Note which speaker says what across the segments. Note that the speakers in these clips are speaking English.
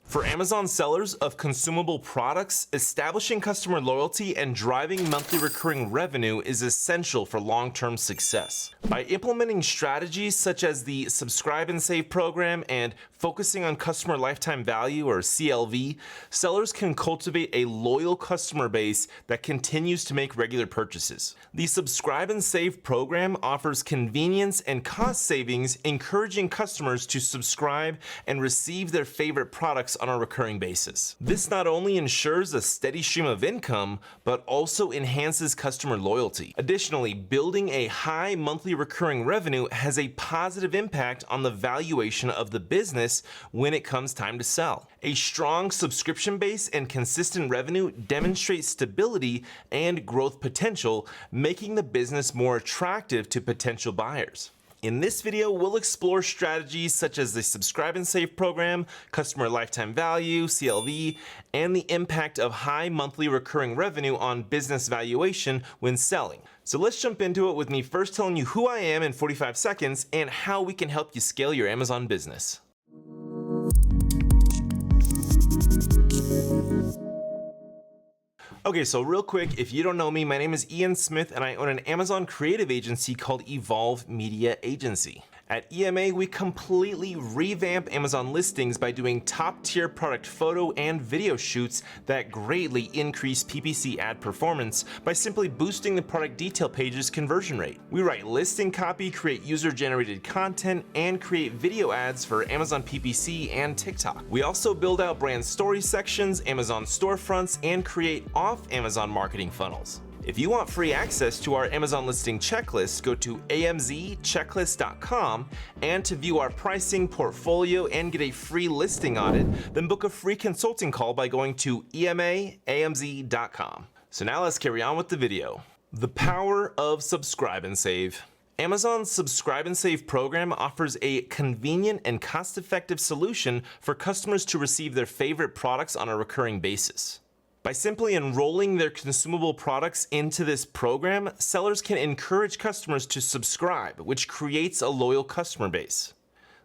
Speaker 1: For Amazon sellers of consumable products, establishing customer loyalty and driving monthly recurring revenue is essential for long-term success. By implementing strategies such as the Subscribe and Save program and focusing on customer lifetime value or CLV, sellers can cultivate a loyal customer base that continues to make regular purchases. The Subscribe and Save program offers convenience and cost savings, encouraging customers to subscribe and receive their favorite products on a recurring basis. This not only ensures a steady stream of income, but also enhances customer loyalty. Additionally, building a high monthly recurring revenue has a positive impact on the valuation of the business when it comes time to sell. A strong subscription base and consistent revenue demonstrate stability and growth potential, making the business more attractive to potential buyers. In this video, we'll explore strategies such as the Subscribe and Save program, customer lifetime value, CLV, and the impact of high monthly recurring revenue on business valuation when selling. So let's jump into it with me first telling you who I am in 45 seconds and how we can help you scale your Amazon business. Okay, so real quick, if you don't know me, my name is Ian Smith and I own an Amazon creative agency called Evolve Media Agency. At EMA, we completely revamp Amazon listings by doing top-tier product photo and video shoots that greatly increase PPC ad performance by simply boosting the product detail page's conversion rate. We write listing copy, create user-generated content, and create video ads for Amazon PPC and TikTok. We also build out brand story sections, Amazon storefronts, and create off-Amazon marketing funnels. If you want free access to our Amazon listing checklist, go to amzchecklist.com, and to view our pricing, portfolio, and get a free listing audit, then book a free consulting call by going to emaamz.com. So now let's carry on with the video. The power of Subscribe and Save. Amazon's Subscribe and Save program offers a convenient and cost-effective solution for customers to receive their favorite products on a recurring basis. By simply enrolling their consumable products into this program, sellers can encourage customers to subscribe, which creates a loyal customer base.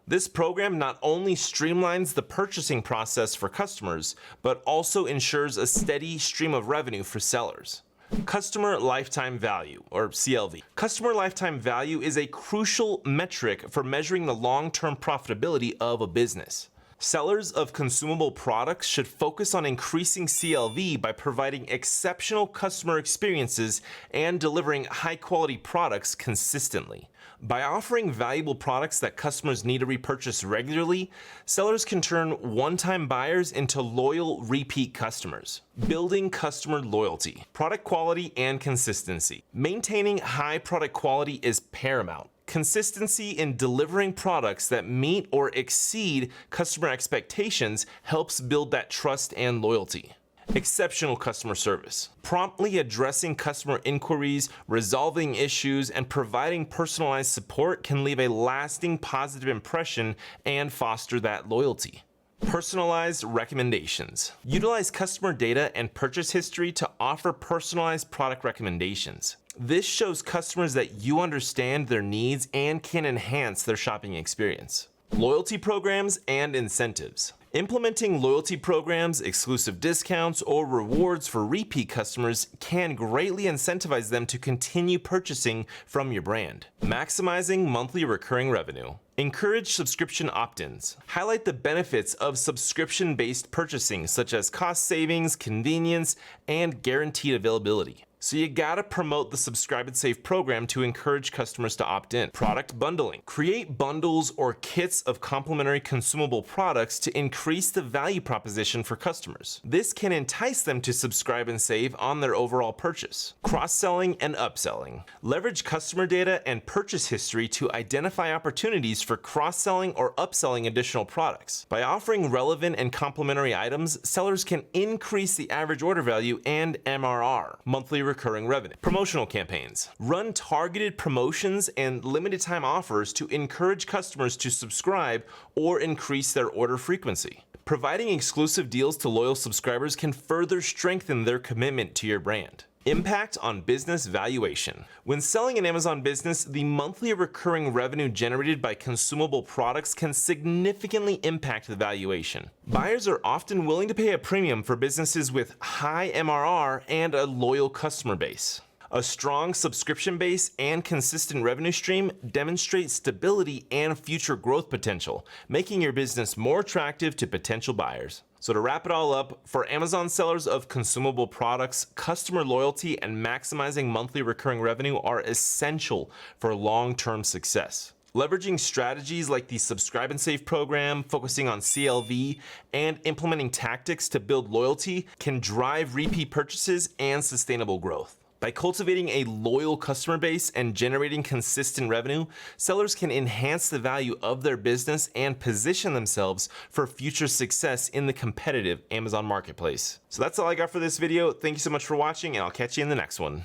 Speaker 1: This program not only streamlines the purchasing process for customers, but also ensures a steady stream of revenue for sellers. Customer lifetime value, or CLV. Customer lifetime value is a crucial metric for measuring the long-term profitability of a business. Sellers of consumable products should focus on increasing CLV by providing exceptional customer experiences and delivering high-quality products consistently. By offering valuable products that customers need to repurchase regularly, sellers can turn one-time buyers into loyal repeat customers. Building customer loyalty, product quality, and consistency. Maintaining high product quality is paramount. Consistency in delivering products that meet or exceed customer expectations helps build that trust and loyalty. Exceptional customer service. Promptly addressing customer inquiries, resolving issues, and providing personalized support can leave a lasting positive impression and foster that loyalty. Personalized recommendations. Utilize customer data and purchase history to offer personalized product recommendations. This shows customers that you understand their needs and can enhance their shopping experience. Loyalty programs and incentives. Implementing loyalty programs, exclusive discounts, or rewards for repeat customers can greatly incentivize them to continue purchasing from your brand. Maximizing monthly recurring revenue. Encourage subscription opt-ins. Highlight the benefits of subscription-based purchasing, such as cost savings, convenience, and guaranteed availability. So you gotta promote the Subscribe and Save program to encourage customers to opt in. Product bundling. Create bundles or kits of complementary consumable products to increase the value proposition for customers. This can entice them to subscribe and save on their overall purchase. Cross-selling and upselling. Leverage customer data and purchase history to identify opportunities for cross-selling or upselling additional products. By offering relevant and complementary items, sellers can increase the average order value and MRR, monthly recurring revenue. Promotional campaigns. Run targeted promotions and limited time offers to encourage customers to subscribe or increase their order frequency. Providing exclusive deals to loyal subscribers can further strengthen their commitment to your brand. Impact on business valuation. When selling an Amazon business, the monthly recurring revenue generated by consumable products can significantly impact the valuation. Buyers are often willing to pay a premium for businesses with high MRR and a loyal customer base. A strong subscription base and consistent revenue stream demonstrate stability and future growth potential, making your business more attractive to potential buyers. So to wrap it all up, for Amazon sellers of consumable products, customer loyalty and maximizing monthly recurring revenue are essential for long-term success. Leveraging strategies like the Subscribe and Save program, focusing on CLV, and implementing tactics to build loyalty can drive repeat purchases and sustainable growth. By cultivating a loyal customer base and generating consistent revenue, sellers can enhance the value of their business and position themselves for future success in the competitive Amazon marketplace. So that's all I got for this video. Thank you so much for watching, and I'll catch you in the next one.